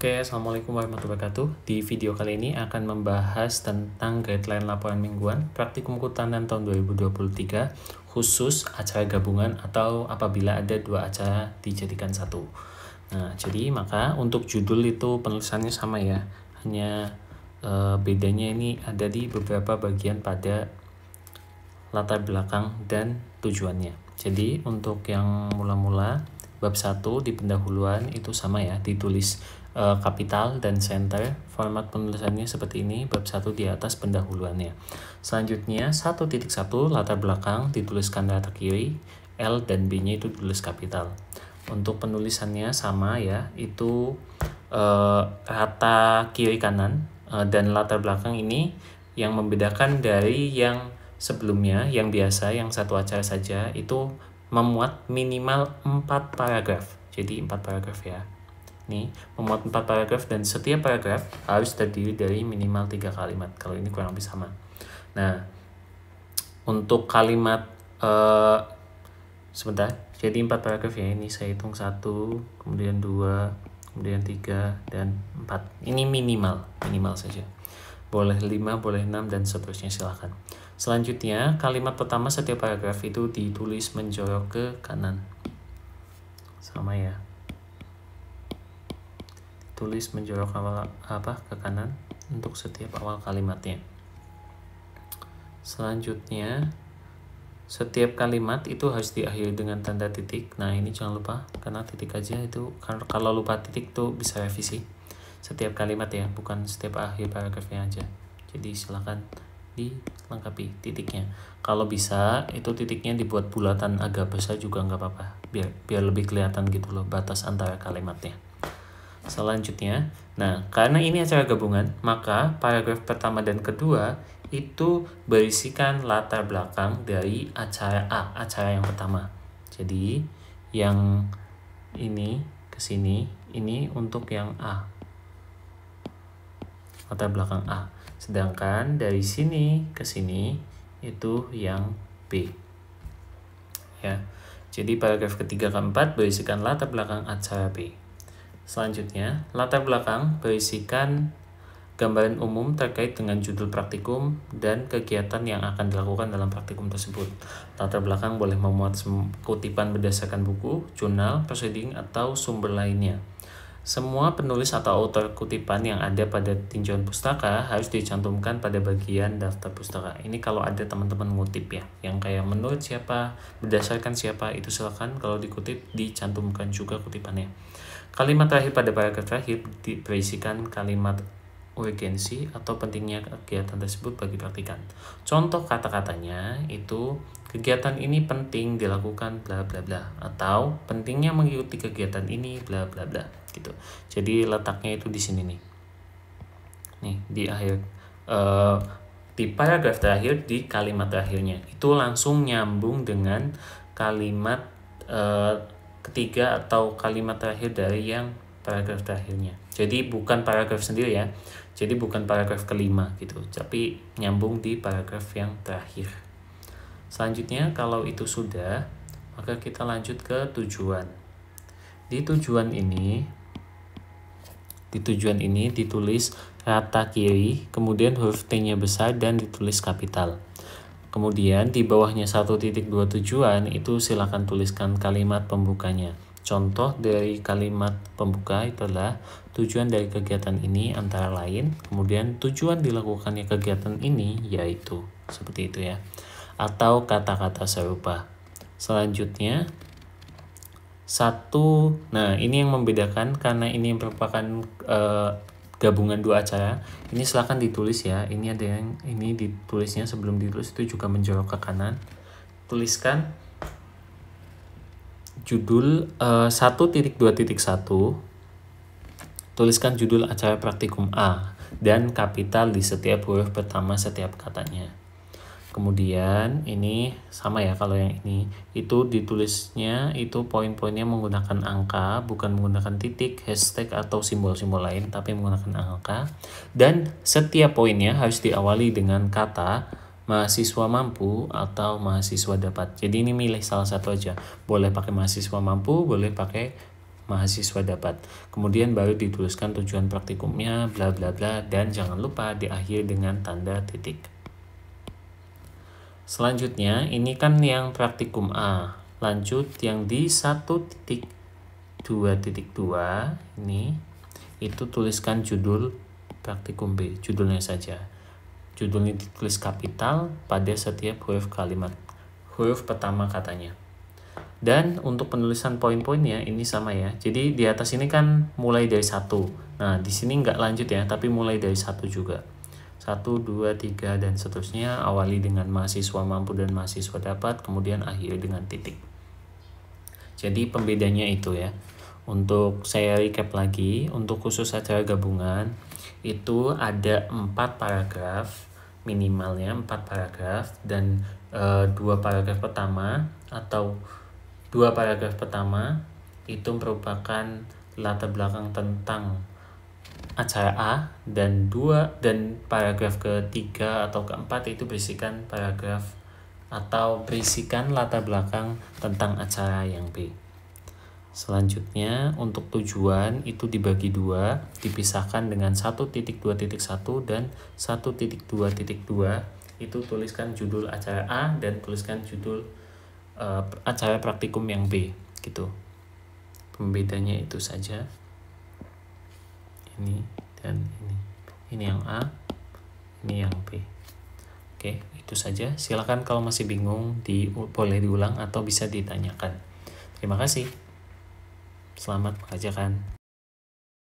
Oke, Assalamualaikum warahmatullahi wabarakatuh. Di video kali ini akan membahas tentang guideline laporan mingguan praktikum kehutanan tahun 2023 khusus acara gabungan atau apabila ada dua acara dijadikan satu. Nah, jadi maka untuk judul itu penulisannya sama ya, hanya bedanya ini ada di beberapa bagian pada latar belakang dan tujuannya. Jadi untuk yang mula-mula bab 1 di pendahuluan itu sama ya, ditulis kapital dan center. Format penulisannya seperti ini, bab 1 di atas pendahuluannya. Selanjutnya 1.1 latar belakang dituliskan rata kiri, L dan B-nya itu ditulis kapital. Untuk penulisannya sama ya, itu rata kiri kanan dan latar belakang ini yang membedakan dari yang sebelumnya, yang biasa, yang satu acara saja, itu memuat minimal 4 paragraf. Jadi 4 paragraf ya. Nih, memuat 4 paragraf dan setiap paragraf harus terdiri dari minimal 3 kalimat. Kalau ini kurang lebih sama. Nah, untuk kalimat sebentar. Jadi 4 paragraf ya. Ini saya hitung 1, kemudian 2, kemudian 3 dan 4. Ini minimal saja. Boleh 5, boleh 6 dan seterusnya, silakan. Selanjutnya, kalimat pertama setiap paragraf itu ditulis menjorok ke kanan. Sama ya. Tulis menjorok ke kanan untuk setiap awal kalimatnya. Selanjutnya, setiap kalimat itu harus diakhiri dengan tanda titik. Nah, ini jangan lupa karena titik aja itu, kalau lupa titik tuh bisa revisi. Setiap kalimat ya, bukan setiap akhir paragrafnya aja. Jadi silakan dilengkapi titiknya. Kalau bisa itu titiknya dibuat bulatan agak besar juga nggak apa-apa, biar lebih kelihatan gitu loh batas antara kalimatnya. Selanjutnya, nah karena ini acara gabungan, maka paragraf pertama dan kedua itu berisikan latar belakang dari acara A, acara yang pertama. Jadi yang ini ke sini, ini untuk yang A, latar belakang A. Sedangkan dari sini ke sini itu yang B. Ya. Jadi paragraf ketiga keempat berisikan latar belakang acara B. Selanjutnya, latar belakang berisikan gambaran umum terkait dengan judul praktikum dan kegiatan yang akan dilakukan dalam praktikum tersebut. Latar belakang boleh memuat kutipan berdasarkan buku, jurnal, proceeding, atau sumber lainnya. Semua penulis atau autor kutipan yang ada pada tinjauan pustaka harus dicantumkan pada bagian daftar pustaka. Ini kalau ada teman-teman ngutip ya, yang kayak menurut siapa, berdasarkan siapa, itu silakan kalau dikutip dicantumkan juga kutipannya. Kalimat terakhir pada paragraf terakhir berisikan kalimat urgensi atau pentingnya kegiatan tersebut bagi praktikan. Contoh kata-katanya itu kegiatan ini penting dilakukan bla bla bla, atau pentingnya mengikuti kegiatan ini bla bla bla gitu. Jadi letaknya itu di sini nih. Nih di akhir di paragraf terakhir, di kalimat terakhirnya itu langsung nyambung dengan kalimat ketiga atau kalimat terakhir dari yang paragraf terakhirnya. Jadi bukan paragraf sendiri ya. Jadi bukan paragraf kelima gitu, tapi nyambung di paragraf yang terakhir. Selanjutnya kalau itu sudah, maka kita lanjut ke tujuan. Di tujuan ini ditulis rata kiri, kemudian huruf T-nya besar dan ditulis kapital. Kemudian di bawahnya 1.2 tujuan itu silakan tuliskan kalimat pembukanya. Contoh dari kalimat pembuka itu adalah tujuan dari kegiatan ini antara lain, kemudian tujuan dilakukannya kegiatan ini yaitu, seperti itu ya, atau kata-kata serupa. Selanjutnya nah ini yang membedakan karena ini merupakan gabungan dua acara. Ini silakan ditulis ya. Ini ada yang ini ditulisnya sebelum ditulis itu juga menjorok ke kanan. Tuliskan judul 1.2.1. Tuliskan judul acara praktikum A dan kapital di setiap huruf pertama setiap katanya. Kemudian ini sama ya, kalau yang ini itu ditulisnya itu poin-poinnya menggunakan angka, bukan menggunakan titik, hashtag atau simbol-simbol lain, tapi menggunakan angka. Dan setiap poinnya harus diawali dengan kata mahasiswa mampu atau mahasiswa dapat. Jadi ini milih salah satu aja. Boleh pakai mahasiswa mampu, boleh pakai mahasiswa dapat. Kemudian baru dituliskan tujuan praktikumnya, bla bla bla, dan jangan lupa diakhiri dengan tanda titik. Selanjutnya, ini kan yang praktikum A. Lanjut yang di 1.2.2 ini, itu tuliskan judul praktikum B, judulnya saja. Judulnya ditulis kapital pada setiap huruf kalimat, huruf pertama katanya. Dan untuk penulisan poin-poinnya ini sama ya. Jadi di atas ini kan mulai dari 1. Nah, di sini nggak lanjut ya, tapi mulai dari 1 juga. 1, 2, 3, dan seterusnya. Awali dengan mahasiswa mampu dan mahasiswa dapat, kemudian akhiri dengan titik. Jadi pembedanya itu ya. Untuk saya recap lagi, untuk khusus acara gabungan, itu ada 4 paragraf, minimalnya 4 paragraf, dan 2 paragraf pertama atau 2 paragraf pertama itu merupakan latar belakang tentang acara A, dan paragraf ketiga atau keempat itu berisikan paragraf atau berisikan latar belakang tentang acara yang B. Selanjutnya untuk tujuan itu dibagi 2, dipisahkan dengan 1.2.1 dan 1.2.2. Itu tuliskan judul acara A dan tuliskan judul acara praktikum yang B gitu. Pembedanya itu saja. Ini dan ini. Ini yang A, ini yang B. Oke, itu saja. Silakan kalau masih bingung boleh diulang atau bisa ditanyakan. Terima kasih. Selamat mengerjakan.